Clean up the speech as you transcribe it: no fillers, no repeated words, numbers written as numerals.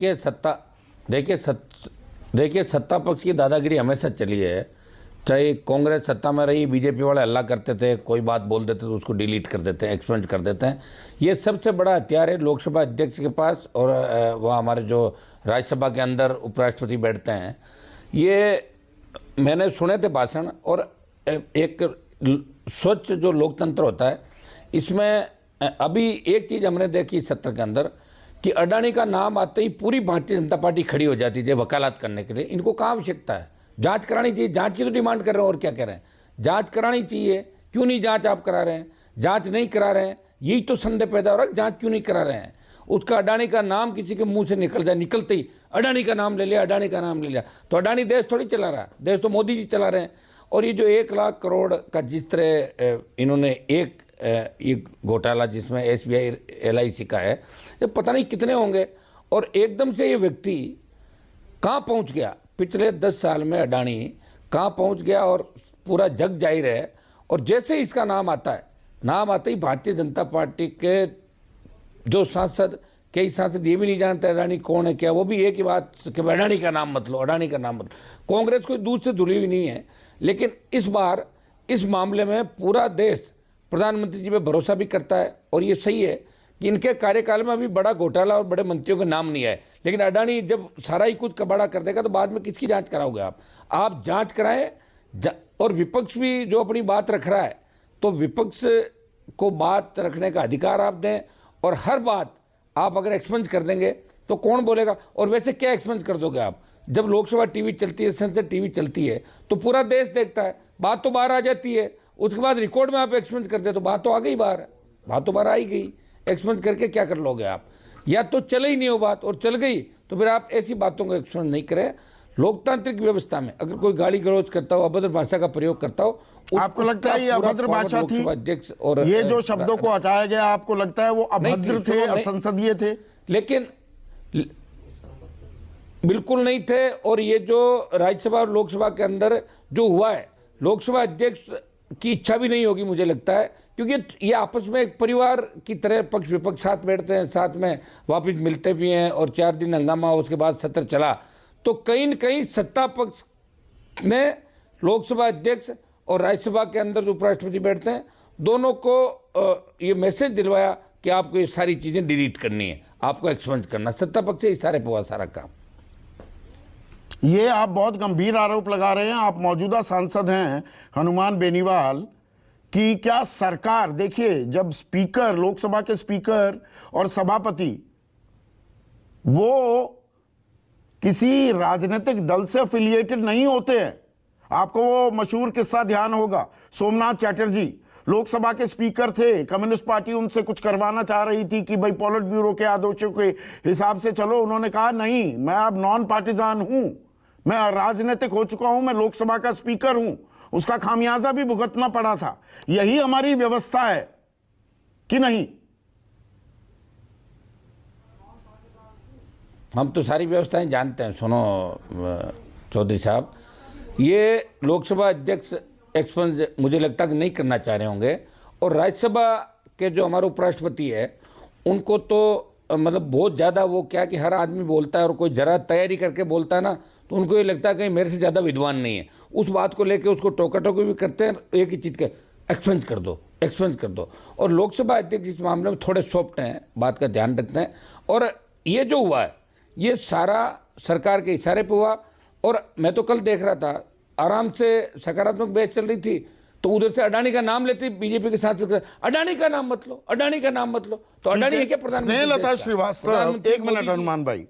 देखिए देखिए सत्ता पक्ष की दादागिरी हमेशा चली है। चाहे कांग्रेस सत्ता में रही, बीजेपी वाले हल्ला करते थे, कोई बात बोल देते तो उसको डिलीट कर देते हैं, एक्सपेंड कर देते हैं। ये सबसे बड़ा हथियार है लोकसभा अध्यक्ष के पास, और वह हमारे जो राज्यसभा के अंदर उपराष्ट्रपति बैठते हैं। ये मैंने सुने थे भाषण, और एक स्वच्छ जो लोकतंत्र होता है, इसमें अभी एक चीज़ हमने देखी सत्र के अंदर कि अडानी का नाम आते ही पूरी भारतीय जनता पार्टी खड़ी हो जाती थी वकालत करने के लिए। इनको कहाँ आवश्यकता है? जांच करानी चाहिए, जांच की तो डिमांड कर रहे हैं, और क्या कह रहे हैं? जांच करानी चाहिए, क्यों नहीं जांच आप करा रहे हैं? जांच नहीं करा रहे हैं, यही तो संदेह पैदा हो रहा है, जांच क्यों नहीं करा रहे हैं? उसका अडानी का नाम किसी के मुंह से निकल जाए, निकलते ही अडानी का नाम ले लिया, अडानी का नाम ले लिया, तो अडानी देश थोड़ी चला रहा है, देश तो मोदी जी चला रहे हैं। और ये जो 1 लाख करोड़ का जिस तरह इन्होंने एक घोटाला जिसमें SBI LIC का है, ये पता नहीं कितने होंगे, और एकदम से ये व्यक्ति कहाँ पहुँच गया? पिछले 10 साल में अडानी कहाँ पहुँच गया, और पूरा जग जाहिर है। और जैसे इसका नाम आता है, नाम आते ही भारतीय जनता पार्टी के जो सांसद, कई सांसद ये भी नहीं जानते अडानी कौन है क्या, वो भी एक ही बात कि अडानी का नाम मत लो, अडानी का नाम मत लो। कांग्रेस कोई दूध से धुली हुई नहीं है, लेकिन इस बार इस मामले में पूरा देश प्रधानमंत्री जी पे भरोसा भी करता है। और ये सही है कि इनके कार्यकाल में अभी बड़ा घोटाला और बड़े मंत्रियों के नाम नहीं आए, लेकिन अडानी जब सारा ही कुछ कबाड़ा कर देगा तो बाद में किसकी जांच कराओगे आप जांच कराएं। और विपक्ष भी जो अपनी बात रख रहा है, तो विपक्ष को बात रखने का अधिकार आप दें, और हर बात आप अगर एक्सपेंस कर देंगे तो कौन बोलेगा? और वैसे क्या एक्सपेंस कर दोगे आप? जब लोकसभा टीवी चलती है, संसद टीवी चलती है, तो पूरा देश देखता है, बात तो बाहर आ जाती है, उसके बाद रिकॉर्ड में आप एक्सपेंस करते तो बात तो आ गई बाहर, बात तो बाहर आ ही गई। एक्सपेंस करके क्या कर लोगे आप? या तो चले ही नहीं हो बात, और चल गई तो फिर आप ऐसी बातों का एक्सपेंस नहीं करें। लोकतांत्रिक व्यवस्था में अगर कोई गाली गलौज करता हो, अभद्र भाषा का प्रयोग करता हो, आपको लगता है ये अभद्र भाषा थी? और ये जो शब्दों को हटाया गया, आपको लगता है वो अभद्र थे, असंसदीय थे? लेकिन बिल्कुल नहीं थे। और ये जो राज्यसभा और लोकसभा के अंदर जो हुआ है, लोकसभा अध्यक्ष की इच्छा भी नहीं होगी मुझे लगता है, क्योंकि ये आपस में एक परिवार की तरह पक्ष विपक्ष साथ बैठते हैं, साथ में वापस मिलते भी हैं, और 4 दिन हंगामा, उसके बाद सत्र चला। तो कहीं न कहीं सत्ता पक्ष ने लोकसभा अध्यक्ष और राज्यसभा के अंदर जो उपराष्ट्रपति बैठते हैं, दोनों को ये मैसेज दिलवाया कि आपको ये सारी चीजें डिलीट करनी है, आपको एक्सपेंस करना। सत्ता पक्ष से इशारे पे हुआ सारा काम। ये आप बहुत गंभीर आरोप लगा रहे हैं। आप मौजूदा सांसद हैं हनुमान बेनीवाल कि क्या सरकार, देखिए जब स्पीकर, लोकसभा के स्पीकर और सभापति वो किसी राजनीतिक दल से एफिलिएटेड नहीं होते हैं। आपको वो मशहूर किस्सा ध्यान होगा, सोमनाथ चैटर्जी लोकसभा के स्पीकर थे, कम्युनिस्ट पार्टी उनसे कुछ करवाना चाह रही थी कि भाई पॉलिट ब्यूरो के आदेशों के हिसाब से चलो, उन्होंने कहा नहीं, मैं अब नॉन पार्टिजान हूं, मैं राजनीतिक हो चुका हूं, मैं लोकसभा का स्पीकर हूं। उसका खामियाजा भी भुगतना पड़ा था। यही हमारी व्यवस्था है कि नहीं? हम तो सारी व्यवस्थाएं जानते हैं। सुनो चौधरी साहब, ये लोकसभा अध्यक्ष एक्सपेंस मुझे लगता है कि नहीं करना चाह रहे होंगे, और राज्यसभा के जो हमारे उपराष्ट्रपति है, उनको तो मतलब बहुत ज़्यादा वो क्या कि हर आदमी बोलता है, और कोई जरा तैयारी करके बोलता है ना, तो उनको ये लगता है कि मेरे से ज़्यादा विद्वान नहीं है। उस बात को लेके उसको टोका टोकी भी करते हैं, एक ही चीज़ के एक्सपेंस कर दो, एक्सपेंस कर दो। और लोकसभा अध्यक्ष इस मामले में थोड़े सॉफ्ट हैं, बात का ध्यान रखते हैं। और ये जो हुआ है, ये सारा सरकार के इशारे पे हुआ। और मैं तो कल देख रहा था, आराम से सकारात्मक बहस चल रही थी, तो उधर से अडानी का नाम लेते बीजेपी के सांसद, अडानी का नाम मत लो, अडानी का नाम मत लो। तो अडानी है क्या प्रधानमंत्री? स्नेहलता श्रीवास्तव, एक मिनट हनुमान भाई,